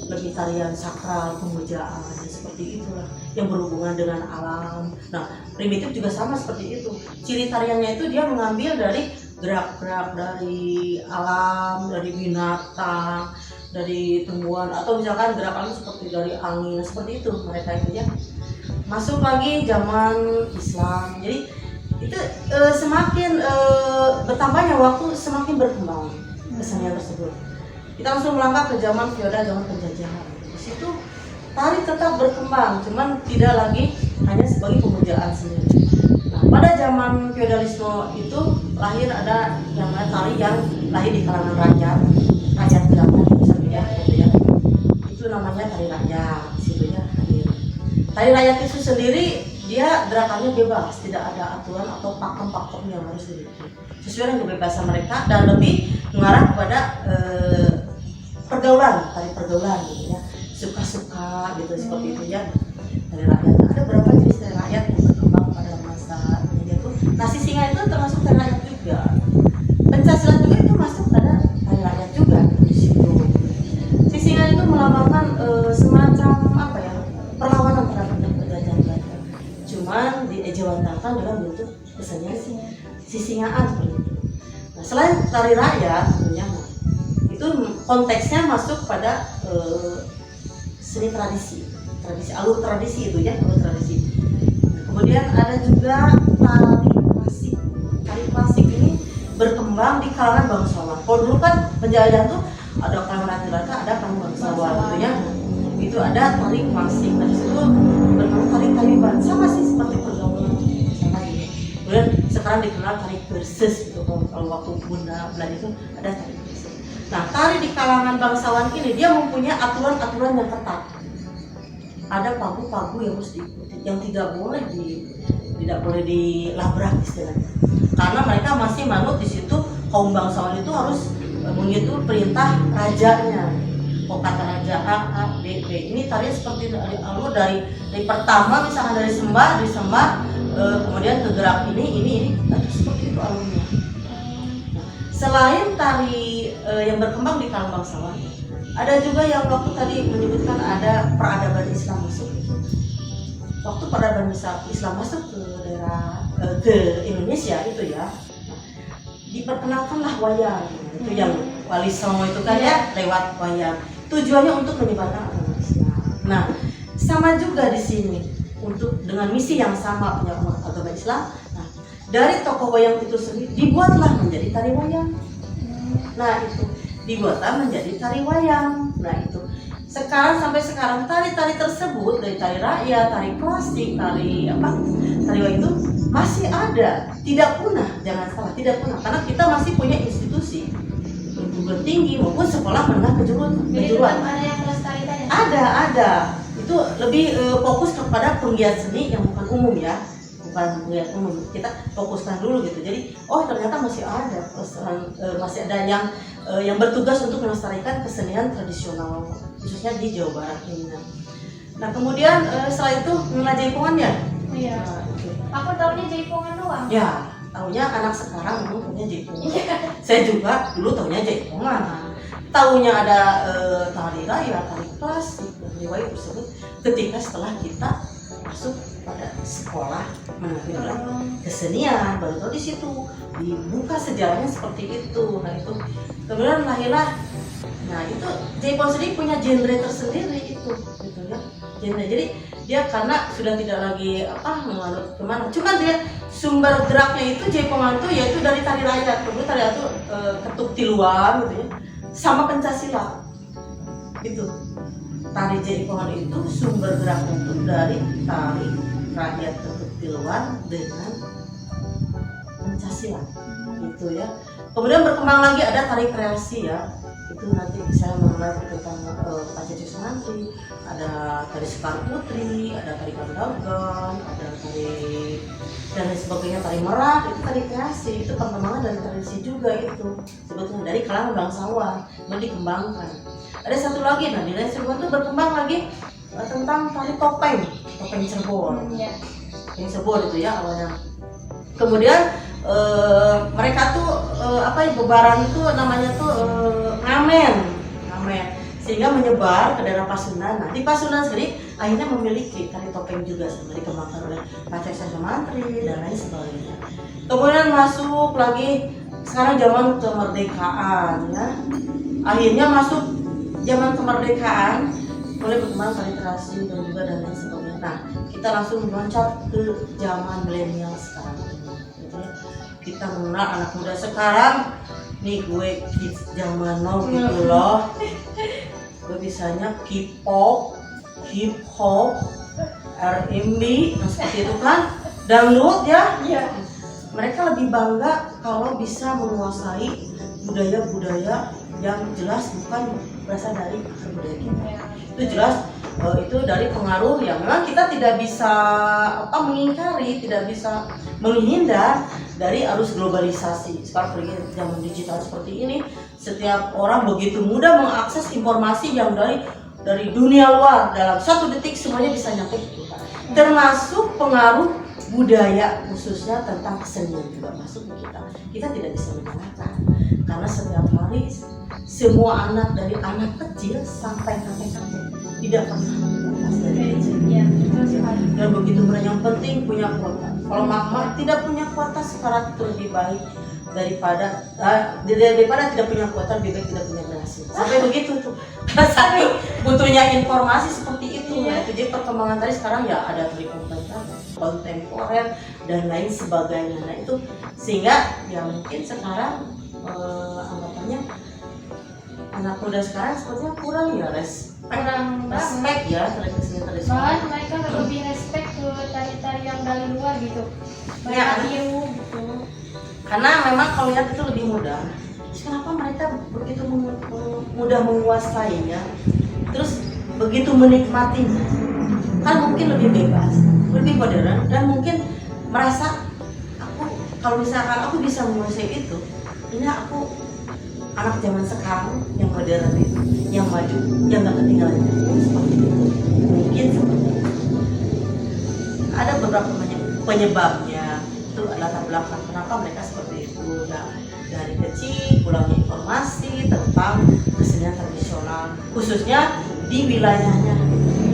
Speaker 1: lebih tarian sakral, pemujaan seperti itulah yang berhubungan dengan alam. Nah, primitif juga sama seperti itu. Ciri tariannya itu dia mengambil dari gerak-gerak dari alam, dari binatang, dari tumbuhan atau misalkan gerakan seperti dari angin, seperti itu mereka itu ya. Masuk lagi zaman Islam, jadi itu semakin bertambahnya waktu semakin berkembang kesenian tersebut. Kita langsung melangkah ke zaman feodal, zaman penjajahan. Di situ tari tetap berkembang, cuman tidak lagi hanya sebagai pemujaan sendiri. Nah, pada zaman feodalisme itu lahir ada yang namanya tari yang lahir di kalangan rakyat gelap gitu ya. Itu namanya tari rakyat, di situ ya hadir. Tari rakyat itu sendiri dia gerakannya bebas, tidak ada aturan atau pakem-pakem yang harus diikuti. Sesuai dengan kebebasan mereka dan lebih mengarah kepada pergaulan, tari pergaulan gitu ya. Suka-suka gitu seperti itu ya. Tari rakyat. Ada berapa jenis tari rakyat yang berkembang pada masa ini itu. Nah, sisinga itu termasuk tari rakyat juga. Pencaksilat juga itu masuk pada tari rakyat juga di situ. Sisinga itu melambangkan semacam apa ya? Perlawanan terhadap penjajahan Belanda. Cuman diejawantahkan dalam bentuk kesenian sisingaan seperti itu. Nah, selain tari rakyat tentunya itu konteksnya masuk pada seni tradisi alur tradisi itu ya, alur tradisi. Kemudian ada juga tari klasik ini berkembang di kalangan bangsawan. Kalau dulu kan penjajah tuh ada kalangan laki-laki, ada kalangan bangsawan gitu ya. Itu ada tari klasik, dari situ berkembang tari Taliban, sama sih seperti pergaulan sama ini. Kemudian sekarang dikenal tari Persis gitu. Kalau waktu Belanda itu ada tari Persis. Nah, tari di kalangan bangsawan ini dia mempunyai aturan-aturan yang ketat. Ada pagu-pagu yang harus diikuti, yang tidak boleh dilabrak istilahnya. Karena mereka masih manut di situ, kaum bangsawan itu harus mengikuti perintah rajanya. Kok kata raja A, B, B. Ini tari seperti alur dari pertama misalnya dari disembah, kemudian ke gerak ini, seperti itu alurnya. Selain tari yang berkembang di kalangan bangsawan, ada juga yang waktu tadi menyebutkan ada peradaban Islam masuk. Waktu peradaban Islam masuk ke daerah ke Indonesia itu ya, diperkenalkanlah wayang. Itu yang Wali Songo itu kan ya lewat wayang. Tujuannya untuk menyebarkan agama Islam. Nah, sama juga di sini untuk dengan misi yang sama punya agama Islam. Nah, dari tokoh wayang itu sendiri dibuatlah menjadi tari wayang. Nah, itu dibuatlah menjadi tari wayang. Nah, itu sampai sekarang tari-tari tersebut dari tari rakyat, tari klasik, tari itu masih ada, tidak punah, jangan salah, tidak punah karena kita masih punya institusi perguruan tinggi maupun sekolah menengah kejuruan.
Speaker 2: Jadi tetap ada yang melestarikan ya?
Speaker 1: Ada. Itu lebih fokus kepada penggiat seni yang bukan umum ya, bukan penggiat umum. Kita fokuskan dulu gitu. Jadi, ternyata masih ada yang bertugas untuk melestarikan kesenian tradisional khususnya di Jawa Barat ini. Nah, kemudian setelah itu mengenai jaipongan ya.
Speaker 2: Iya.
Speaker 1: Nah, itu.
Speaker 2: Aku tahunya jaipongan doang.
Speaker 1: Ya, taunya anak sekarang memang punya jaipongan. Saya juga dulu taunya jaipongan. Taunya ada tari raya, tari klasik, dan riwayat tersebut ketika setelah kita masuk pada sekolah menengah kesenian, baru tahu di situ dibuka sejarahnya seperti itu. Nah itu kemudian lahirlah. Nah itu jaipong sendiri punya genre tersendiri itu, gitu ya. Genre. Jadi dia karena sudah tidak lagi menganut kemana, cuman dia sumber geraknya itu jaipongan itu yaitu dari tari rakyat. Kemudian tari itu ketuk tiluan gitu ya, sama pencasilat itu. Tari jaipongan itu sumber geraknya itu dari tari rakyat ketuk tiluan dengan pencasilat gitu ya. Kemudian berkembang lagi ada tari kreasi ya, itu nanti saya mengenai tentang Pancasila Sumantri, ada tari Sekar Putri, ada tari Kandagan, ada tari dan lain sebagainya, tari Merak, itu tari kreasi, itu perkembangan dari tradisi juga itu sebetulnya dari kalangan bangsawan mau dikembangkan. Ada satu lagi, nah di lain Cirebon itu berkembang lagi tentang tari topeng Cirebon, yang Cirebon itu ya awalnya. Kemudian mereka tuh bebaran itu namanya tuh ngamen, sehingga menyebar ke daerah Pasundan. Nah di Pasundan sendiri akhirnya memiliki tari topeng juga dikembangkan oleh Pancasila Sumantri dan lain sebagainya. Kemudian masuk lagi sekarang zaman kemerdekaan ya, akhirnya masuk zaman kemerdekaan mulai berkembang tari kreasi dan juga dan lain sebagainya. Nah kita langsung meloncat ke zaman milenial sekarang. Kita mengenal anak muda sekarang nih, gue kids zaman now gitu loh. Gue bisanya K-pop, hip hop, R&B, seperti itu kan, dangdut ya. Mereka lebih bangga kalau bisa menguasai budaya-budaya yang jelas bukan berasal dari akar budaya kita. Itu jelas itu dari pengaruh yang memang kita tidak bisa mengingkari, tidak bisa menghindar dari arus globalisasi. Sekarang pergi zaman digital seperti ini, setiap orang begitu mudah mengakses informasi yang dari dunia luar, dalam 1 detik semuanya bisa nyampe ke kita. Termasuk pengaruh budaya khususnya tentang kesenian juga masuk ke kita. Kita tidak bisa menyalahkan karena setiap hari semua anak dari anak kecil sampai kakek-kakek tidak pernah lepas dari kecil. Dan begitu banyak yang penting punya kuota. Kalau mama tidak punya kuota sekarang itu lebih baik daripada tidak punya kuota, lebih baik tidak punya berhasil. Sampai begitu tuh. Saking butuhnya informasi seperti itu. Nah, itu jadi perkembangan tadi sekarang ya ada tari kontemporer dan lain sebagainya. Nah itu sehingga ya mungkin sekarang anggapannya anak muda sekarang sepertinya kurang ya respect ya terhadap kesenian tradisional.
Speaker 2: Malah mereka lebih respect ke tari-tari yang dari luar gitu. Mereka tiru gitu.
Speaker 1: Karena memang kalau lihat itu lebih mudah. Kenapa mereka begitu mudah menguasainya, terus begitu menikmatinya? Kan mungkin lebih bebas, lebih modern, dan mungkin merasa kalau misalkan aku bisa menguasai itu, ini aku anak zaman sekarang yang modern itu, yang maju, yang gak ketinggalan seperti itu. Mungkin seperti itu. Ada beberapa penyebabnya, itu latar belakang kenapa mereka seperti itu. Nah, dari kecil kurangnya informasi tentang kesenian tradisional, khususnya di wilayahnya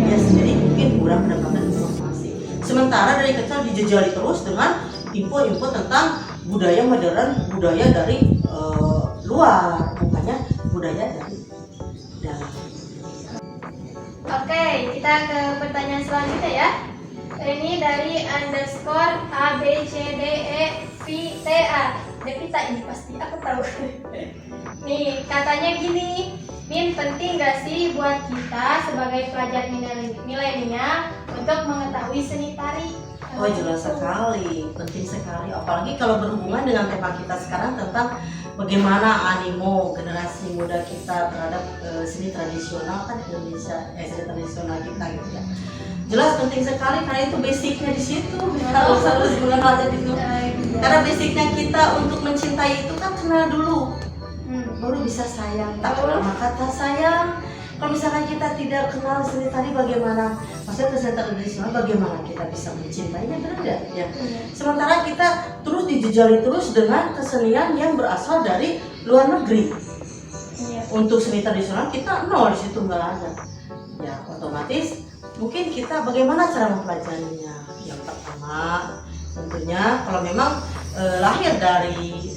Speaker 1: dia sendiri mungkin kurang mendapatkan informasi. Sementara dari kecil dijejali terus dengan info-info tentang budaya modern, budaya dari luar, bukannya budaya dari dalam.
Speaker 2: Oke, kita ke pertanyaan selanjutnya ya. Ini dari _ABCDEVTA. Devita ini pasti aku tahu. Nih, katanya gini,
Speaker 3: Min, penting gak sih buat kita sebagai pelajar milenial untuk mengetahui seni tari?
Speaker 1: Oh jelas sekali, penting sekali. Apalagi kalau berhubungan dengan tema kita sekarang tentang bagaimana animo generasi muda kita terhadap seni tradisional kan Indonesia, seni tradisional kita gitu ya. Jelas penting sekali karena itu basicnya di situ. Harus mengenalnya di situ. Karena basicnya kita untuk mencintai itu kan kenal dulu. Baru bisa sayang. Tak kenal maka tak sayang. Kalau misalkan kita tidak kenal seni tari bagaimana? Maksudnya seni tradisional bagaimana kita bisa mencintainya, benar nggak? Ya. Sementara kita terus dijejali terus dengan kesenian yang berasal dari luar negeri. Untuk seni tradisional kita nol di situ nggak ada. Ya otomatis mungkin kita bagaimana cara mempelajarinya? Yang pertama tentunya kalau memang lahir dari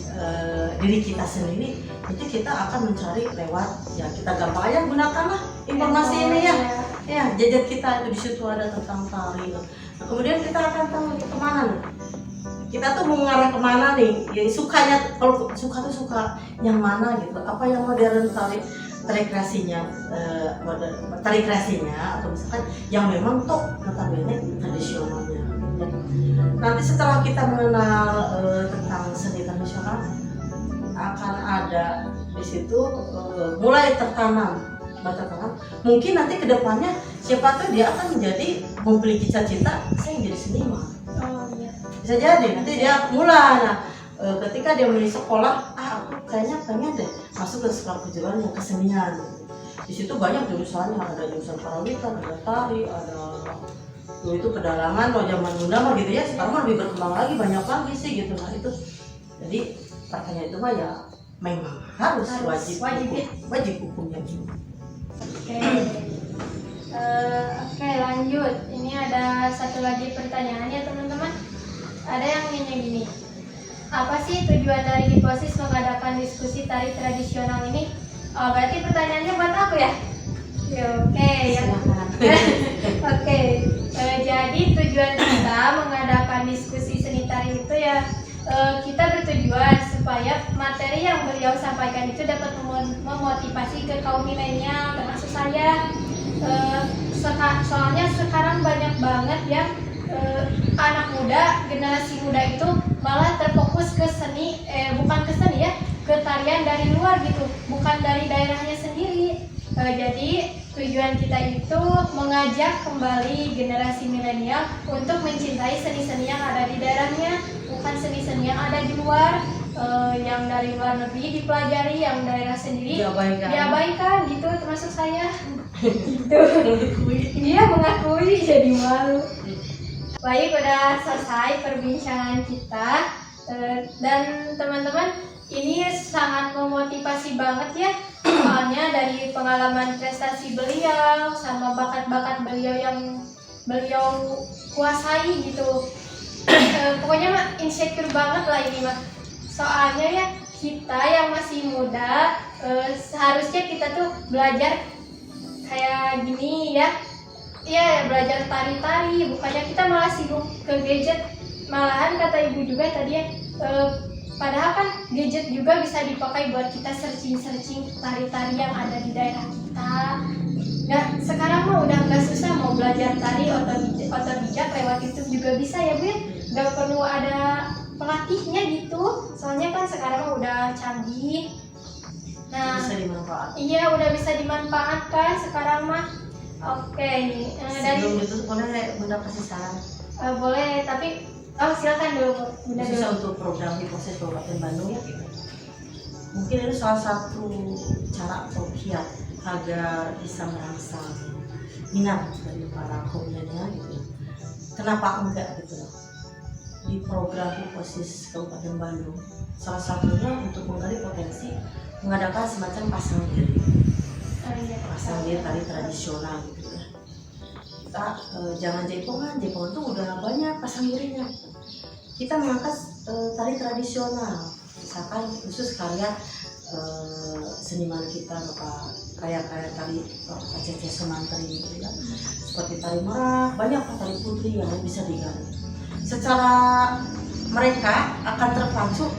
Speaker 1: diri kita sendiri, itu kita akan mencari lewat ya kita gampang aja gunakanlah informasi ini ya gadget kita itu di situ ada tentang tari. Nah, kemudian kita akan tahu kemana nih kita tuh mau mengarah kemana nih ya, sukanya kalau suka tuh suka yang mana gitu, apa yang modern tari kreasinya atau misalkan yang memang tuh notabene tradisionalnya. Nanti setelah kita mengenal tentang seni tradisional akan ada di situ mulai tertanam. Mungkin nanti kedepannya siapa tahu dia akan menjadi memiliki cita-cita saya menjadi seniman. Bisa jadi nanti dia mulai. Nah, ketika dia mulai sekolah, aku kayaknya pengen deh masuk ke sekolah kejuruan yang kesenian. Di situ banyak jurusannya, ada jurusan karawitan, ada tari, ada itu pedalangan kalau zaman Bunda mah gitu ya, sekarang mah lebih berkembang lagi, banyak lagi sih gitu. Nah itu jadi pertanyaan itu mah ya memang harus wajib hukumnya juga.
Speaker 3: Oke, lanjut. Ini ada satu lagi pertanyaan ya teman-teman. Ada yang nanya gini, apa sih tujuan dari Hiposis mengadakan diskusi tari tradisional ini? Oh, berarti pertanyaannya buat aku ya? Oke, ya. Oke, jadi tujuan kita mengadakan diskusi seni tari itu ya kita bertujuan supaya materi yang beliau sampaikan itu dapat memotivasi ke kaum milenial termasuk saya. Soalnya sekarang banyak banget ya anak muda, generasi muda itu malah terfokus ke seni, bukan ke seni ya, ke tarian dari luar gitu, bukan dari daerahnya sendiri. Jadi tujuan kita itu mengajak kembali generasi milenial untuk mencintai seni-seni yang ada di daerahnya, bukan seni-seni yang ada di luar, yang dari luar negeri dipelajari, yang daerah sendiri diabaikan gitu, termasuk saya. Gitu. Dia mengakui jadi malu. Baik, udah selesai perbincangan kita, dan teman-teman ini sangat memotivasi banget ya, soalnya dari pengalaman prestasi beliau sama bakat-bakat beliau yang beliau kuasai gitu. Pokoknya mah insecure banget lah ini mah, soalnya ya kita yang masih muda seharusnya kita tuh belajar kayak gini ya, belajar tari-tari, bukannya kita malah sibuk ke gadget. Malahan kata ibu juga tadi ya, padahal kan gadget juga bisa dipakai buat kita searching tari-tari yang ada di daerah kita. Nah sekarang mah udah nggak susah mau belajar tari otodidak lewat YouTube juga bisa ya Bu ya, nggak perlu ada pelatihnya gitu, soalnya kan sekarang mah udah canggih. Nah
Speaker 1: bisa dimanfaatkan.
Speaker 3: Iya udah bisa dimanfaatkan sekarang mah. Oke nih
Speaker 1: sebelum itu boleh Bunda kasih saran?
Speaker 3: Boleh, tapi silakan dulu Bunda.
Speaker 1: Khususnya untuk program Hiposis Kabupaten Bandung ya gitu. Mungkin itu salah satu cara atau kiat agar bisa merangsang minat dari para komunitasnya gitu. Kenapa enggak gitu loh? Di program Hiposis Kabupaten Bandung salah satunya untuk menggali potensi mengadakan semacam pasang diri. Pasang diri tari tradisional gitu ya. Kita jangan jaipongan tuh udah banyak pasang dirinya. Kita mengangkat tari tradisional, misalkan khusus karya seniman kita Bapak karya-karya tari Pak Cece Sumantri gitu ya. Seperti tari merak, banyak tari putri yang bisa digali. Secara mereka akan terpacu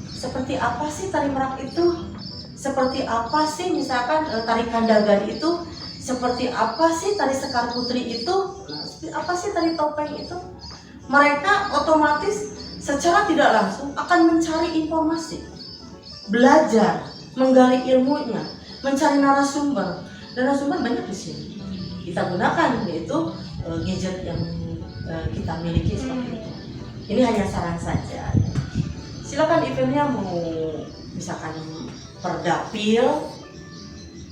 Speaker 1: seperti apa sih tari merak itu, seperti apa sih misalkan tari kandagan itu, seperti apa sih tari sekar putri itu, seperti apa sih tari topeng itu. Mereka otomatis secara tidak langsung akan mencari informasi, belajar, menggali ilmunya, mencari narasumber. Narasumber banyak di sini. Kita gunakan yaitu gadget yang kita miliki seperti itu. Ini hanya saran saja. Silakan eventnya mau misalkan Perdapil,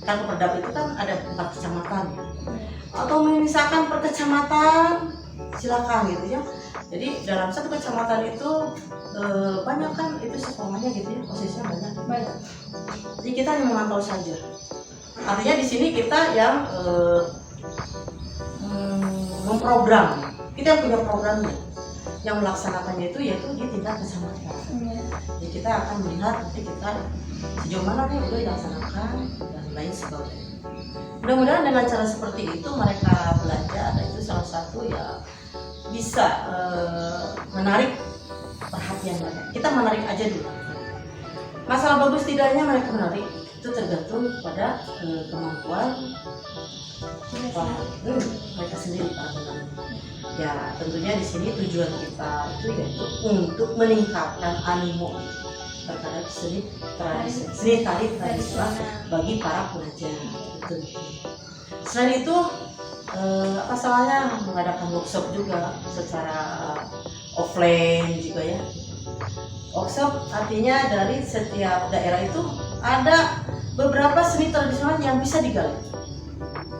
Speaker 1: kan Perdapil itu kan ada 4 kecamatan, atau misalkan per kecamatan, silakan gitu ya. Jadi dalam satu kecamatan itu banyak kan itu sekolahnya gitu ya, posisinya banyak. Jadi kita hanya memantau saja. Artinya di sini kita yang memprogram, kita yang punya programnya, yang melaksanakannya itu yaitu di tingkat kecamatan. Jadi kita akan melihat nanti kita sejauh mana nih udah dilaksanakan dan lain sebagainya. Mudah-mudahan dengan cara seperti itu mereka belajar, dan itu salah satu ya bisa menarik perhatian mereka. Kita menarik aja dulu. Masalah bagus tidaknya mereka menarik itu tergantung pada kemampuan mereka sendiri, para penari. Ya tentunya di sini tujuan kita itu yaitu untuk meningkatkan animo terhadap seni tari tradisional bagi para pelajar. Betul. Selain itu asalnya mengadakan workshop juga secara offline juga ya. Workshop artinya dari setiap daerah itu ada beberapa seni tradisional yang bisa digali,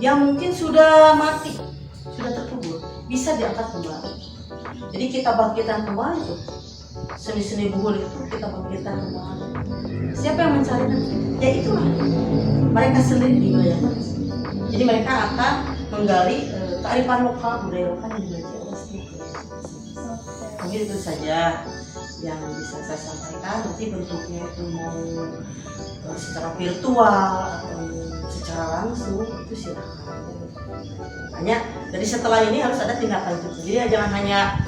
Speaker 1: yang mungkin sudah mati, sudah terkubur, bisa diangkat kembali. Jadi kita bangkitkan kembali tuh seni-seni buhul itu, kita bangkitkan kembali. Siapa yang mencari nanti? Ya itulah mereka sendiri di wilayah. Jadi mereka akan menggali kearifan lokal, budaya lokal yang dimiliki oleh setiap daerah. Mungkin itu saja yang bisa saya sampaikan. Nanti bentuknya itu mau secara virtual atau secara langsung itu silakan. Hanya jadi setelah ini harus ada tindak lanjut. Jadi jangan hanya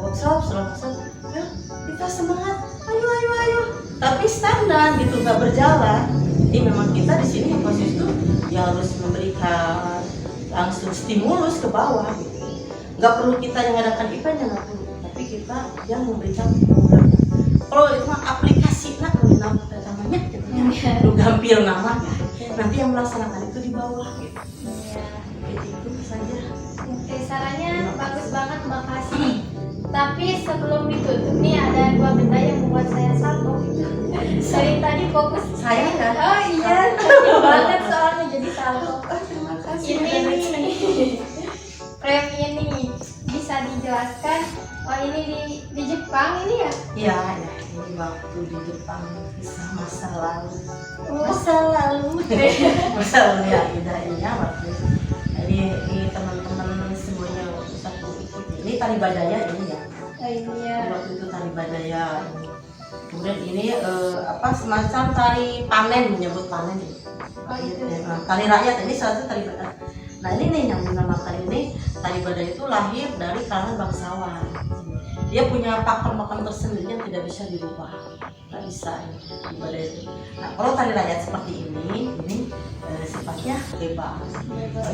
Speaker 1: workshop, setelah workshop ya kita semangat, ayo, tapi standar gitu nggak berjalan. Jadi memang kita di sini proses itu ya harus memberikan langsung stimulus ke bawah gitu. Nggak perlu kita yang mengadakan eventnya, nggak perlu, tapi kita yang memberikan program. Kalau itu mah aplikasi namanya gitu ya, lu gampil namanya, nanti yang melaksanakan itu di bawah gitu. Jadi itu saja.
Speaker 3: Oke, sarannya bagus banget, makasih. Tapi sebelum ditutup nih ada 2 benda yang membuat saya salto gitu. Dari tadi fokus
Speaker 1: Saya kan?
Speaker 3: Oh iya, cantik banget soalnya jadi salto.
Speaker 1: Terima kasih.
Speaker 3: Ini nih, frame ini bisa dijelaskan. Oh ini di Jepang ini ya?
Speaker 1: Iya, ini waktu di Jepang kisah masa lalu.
Speaker 3: Oh.
Speaker 1: Masa lalu ya indahnya waktu. Jadi ini teman-teman semuanya waktu satu ikut. Ini tari badaya ini ya.
Speaker 3: Oh ini ya.
Speaker 1: Waktu itu tari badaya. Kemudian ini semacam tari panen, menyebut panen.
Speaker 3: Oh itu.
Speaker 1: Tari rakyat ini salah satu tari badaya. Nah ini nih yang dinamakan ini tari badaya itu lahir dari kalangan bangsawan. Dia punya pakem-pakem tersendiri yang tidak bisa dirubah, nggak bisa di badaya itu. Nah kalau tari rakyat seperti ini sifatnya bebas.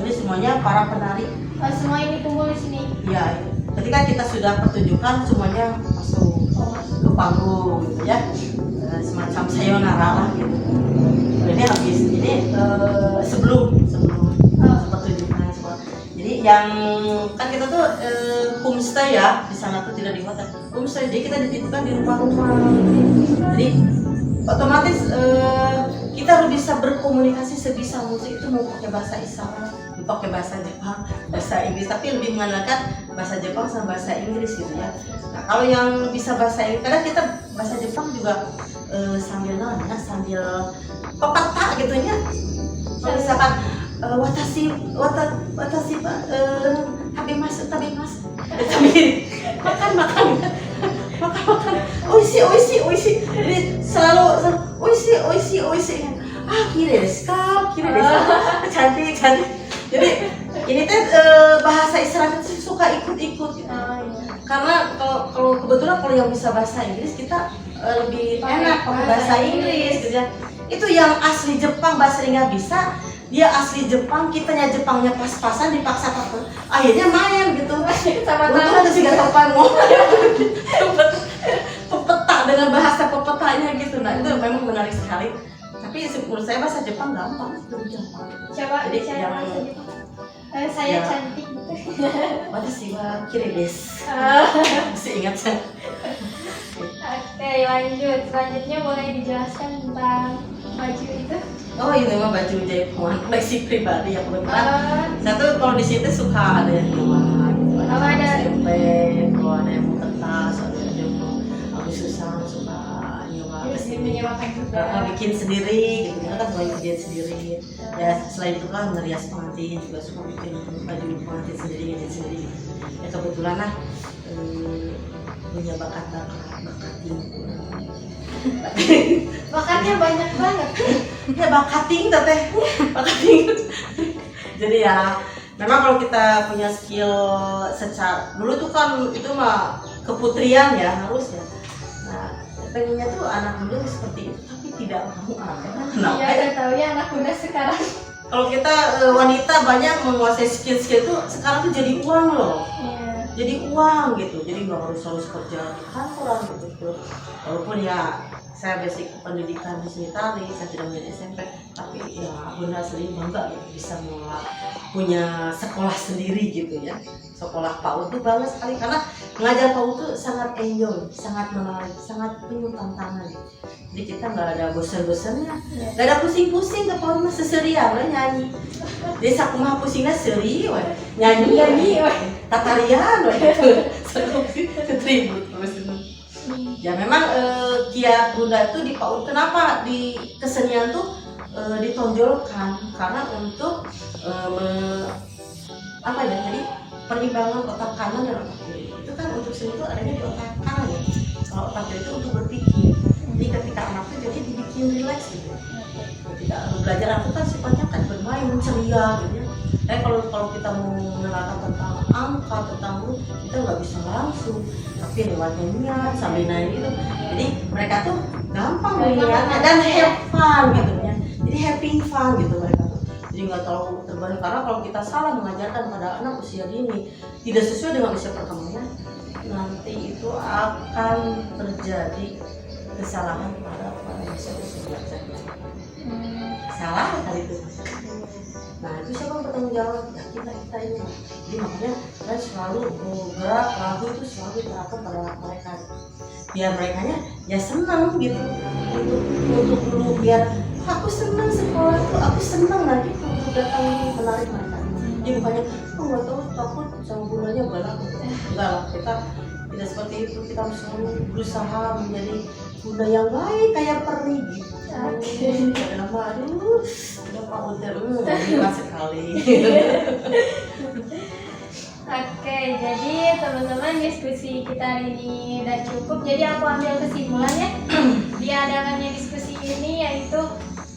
Speaker 1: Ini semuanya para penari.
Speaker 3: Oh, semua ini kumpul di sini.
Speaker 1: Ya, ketika kita sudah pertunjukan semuanya masuk ke panggung gitu ya, semacam sayonara lah gitu. Ini habis ini sebelum pertunjukan semua. Jadi yang kan kita tuh homestay ya, di sana tuh tidak di hotel, homestay. Jadi kita dititipkan di rumah-rumah. Jadi otomatis kita harus bisa berkomunikasi sebisa mungkin, itu mau pakai bahasa isyarat, mau pakai bahasa Jepang, bahasa Inggris, tapi lebih mengandalkan bahasa Jepang sama bahasa Inggris gitu ya. Nah kalau yang bisa bahasa Inggris, kadang kita bahasa Jepang juga sambil pepatah gitu ya. Kalau misalkan watashi tabimasu makan oishi. Jadi selalu oishi. Kirei desu ka. Cantik. Jadi ini teh bahasa isyarat itu suka ikut-ikut gitu. Karena kalau kebetulan kalau yang bisa bahasa Inggris kita lebih enak pakai bahasa Inggris gitu ya. Itu yang asli Jepang bahasa nggak bisa, dia asli Jepang, kitanya Jepangnya pas-pasan dipaksa pakai. Akhirnya main gitu.
Speaker 3: Sama
Speaker 1: Untung ada sih gampang ngomong. Pepeta dengan bahasa pepetanya gitu. Nah itu memang menarik sekali. Tapi menurut saya bahasa Jepang gampang, lebih gampang.
Speaker 3: Coba
Speaker 1: Jadi
Speaker 3: bicara
Speaker 1: yang
Speaker 3: bahasa Jepang. Saya
Speaker 1: Ya.
Speaker 3: cantik gitu.
Speaker 1: watashi wa kirei desu. Masih ingat saya.
Speaker 3: Oke, lanjut. Selanjutnya boleh dijelaskan tentang baju itu.
Speaker 1: Oh ini mah baju jaipongan koleksi pribadi ya kebetulan.
Speaker 3: Oh,
Speaker 1: Saya tuh kalau di situ suka ada yang nyewa gitu,
Speaker 3: Oh, ada.
Speaker 1: SMP, kalau ada yang mau kertas, ada yang mau Agustusan suka nyewa
Speaker 3: terus
Speaker 1: kesini.
Speaker 3: menyewakan juga.
Speaker 1: Bikin sendiri gitu, kita kan mulai kerjain sendiri. Ya selain itu kan ngerias pengantin juga suka bikin baju pengantin sendiri, ngedit sendiri. Ya kebetulan lah punya bakat tinggi.
Speaker 3: Bakatnya banyak banget.
Speaker 1: Ya bakating teteh, bakating. Jadi ya memang kalau kita punya skill secara dulu tuh kan itu mah keputrian ya harus ya. Nah pengennya tuh anak muda seperti itu tapi tidak mau ada. Kenapa?
Speaker 3: Iya, udah tahu ya anak muda sekarang.
Speaker 1: Kalau kita wanita banyak menguasai skill tuh sekarang tuh jadi uang loh.
Speaker 3: Iya.
Speaker 1: Jadi uang gitu, jadi nggak harus kerja di kantoran gitu. Walaupun ya saya basic pendidikan di sini tadi, saya tidak punya SMP, tapi ya Bunda sendiri bangga gitu bisa punya sekolah sendiri gitu ya. Sekolah PAUD itu bangga sekali karena mengajar PAUD itu sangat enjoy, sangat menarik, sangat penuh tantangan. Jadi kita nggak ada bosan-bosannya, nggak ada pusing-pusing ke PAUD mah seserian lah nyanyi. Jadi sakumaha pusingnya seri, nyanyi, tatarian, ketribut terus. Ya memang kiat Bunda itu di PAUD kenapa di kesenian tuh ditonjolkan karena untuk apa ya, jadi perimbangan otak kanan dan otak kiri itu kan untuk seni itu adanya di otak kanan ya, kalau otak kiri itu untuk berpikir. Jadi ketika anak itu jadi dibikin rileks gitu. Ketika belajar aku kan sifatnya kan bermain ceria gitu ya. Kalau kita mau mengenalkan tentang angka, tentang huruf, kita nggak bisa langsung, tapi lewat nyanyian sambil nyanyi itu. Jadi mereka tuh gampang mengingatnya dan have fun gitu ya. Jadi having fun gitu mereka tuh. Jadi nggak terlalu terbalik karena kalau kita salah mengajarkan pada anak usia dini tidak sesuai dengan usia perkembangan, nanti itu akan terjadi kesalahan pada usia belajar. Salah kali itu. Nah itu siapa yang bertanggung jawab? Ya kita ini. Jadi makanya saya selalu gerak lagu itu selalu diterapkan pada mereka. Biar merekanya ya senang gitu. Untuk dulu biar aku senang sekolah tuh, aku senang nanti untuk datang menarik mereka. Jadi bukannya nggak tahu takut sama bundanya enggak lah, kita tidak seperti itu. Kita harus selalu berusaha menjadi bunda yang baik kayak Perni gitu. Nama aduh udah Pak Uter hebat sekali.
Speaker 3: Oke, jadi teman-teman diskusi kita hari ini udah cukup. Jadi aku ambil kesimpulannya di adakannya diskusi ini, yaitu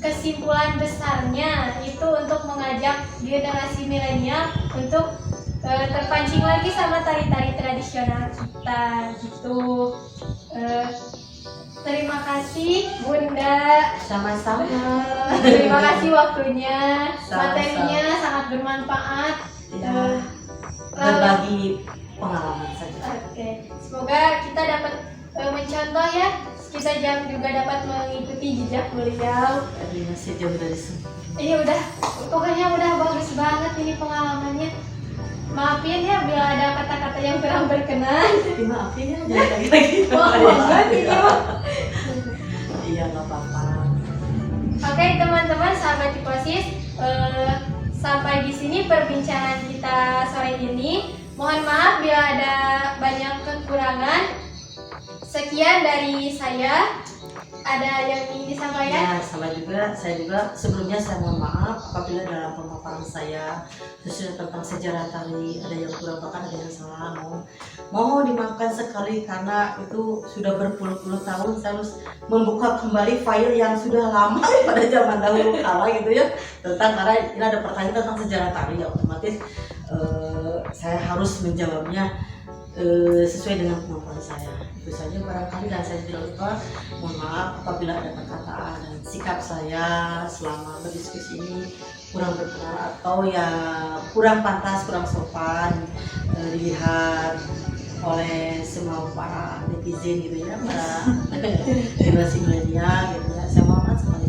Speaker 3: kesimpulan besarnya itu untuk mengajak generasi milenial untuk terpancing lagi sama tari-tari tradisional kita gitu. Terima kasih Bunda.
Speaker 1: Sama-sama.
Speaker 3: Terima kasih waktunya.
Speaker 1: Sama-sama.
Speaker 3: Materinya sangat bermanfaat.
Speaker 1: Ya, berbagi pengalaman saja.
Speaker 3: Oke, semoga kita dapat mencontoh ya. Kita juga dapat mengikuti jejak beliau.
Speaker 1: Tapi masih jauh dari sini.
Speaker 3: Iya udah, pokoknya udah bagus banget ini pengalamannya. Maafin ya bila ada kata-kata yang kurang berkenan.
Speaker 1: Maafin ya, jangan lagi-lagi.
Speaker 3: Banget ini mah.
Speaker 1: Iya nggak apa-apa.
Speaker 3: Oke teman-teman, sahabat Hiposis, sampai di sini perbincangan kita sore ini. Mohon maaf bila ada banyak kekurangan. Sekian dari saya. Ada yang ingin disampaikan?
Speaker 1: Ya, sama juga. Saya juga sebelumnya saya mohon maaf apabila dalam pemaparan saya khususnya tentang sejarah tari ada yang kurang bahkan ada yang salah. Mohon dimaafkan sekali karena itu sudah berpuluh-puluh tahun saya harus membuka kembali file yang sudah lama pada zaman dahulu kala gitu ya, tentang karena ini ada pertanyaan tentang sejarah tari ya otomatis saya harus menjawabnya sesuai dengan kemampuan saya. Itu saja barangkali, dan saya tidak lupa mohon maaf apabila ada perkataan dan sikap saya selama berdiskusi ini kurang berkenan atau ya kurang pantas, kurang sopan dilihat oleh semua para netizen gitu ya, para generasi milenial gitu ya. Saya mohon maaf sekali.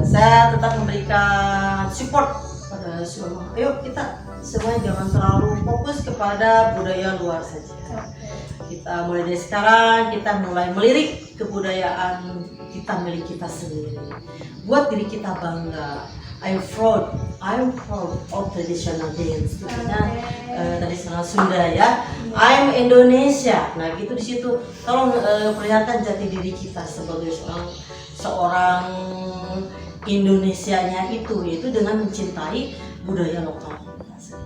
Speaker 1: Saya tetap memberikan support pada semua. Ayo kita semua jangan terlalu fokus kepada budaya luar saja. Kita mulai dari sekarang, kita mulai melirik kebudayaan kita milik kita sendiri. Buat diri kita bangga. I'm proud of traditional dance. Tradisional Sunda ya. I'm Indonesia. Nah gitu di situ. Tolong perlihatkan jati diri kita sebagai seorang Indonesianya itu, yaitu dengan mencintai budaya lokal.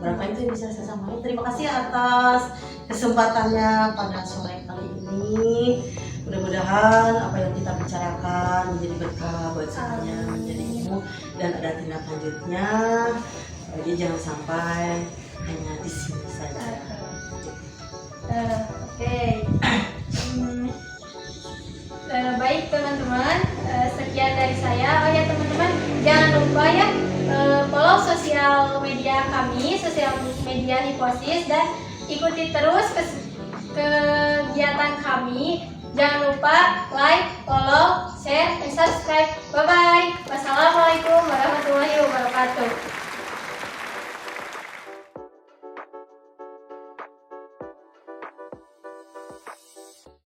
Speaker 1: Berapa itu yang bisa saya sampaikan. Terima kasih atas kesempatannya pada sore kali ini. Mudah-mudahan apa yang kita bicarakan menjadi berkah buat semuanya, menjadi ilmu dan ada tindak lanjutnya. Jadi jangan sampai hanya di sini saja.
Speaker 3: Oke. Baik teman-teman, sekian dari saya. Oh ya teman-teman, jangan lupa ya follow sosial media kami, sosial media Hiposis, dan ikuti terus kegiatan kami. Jangan lupa like, follow, share, dan subscribe. Bye bye.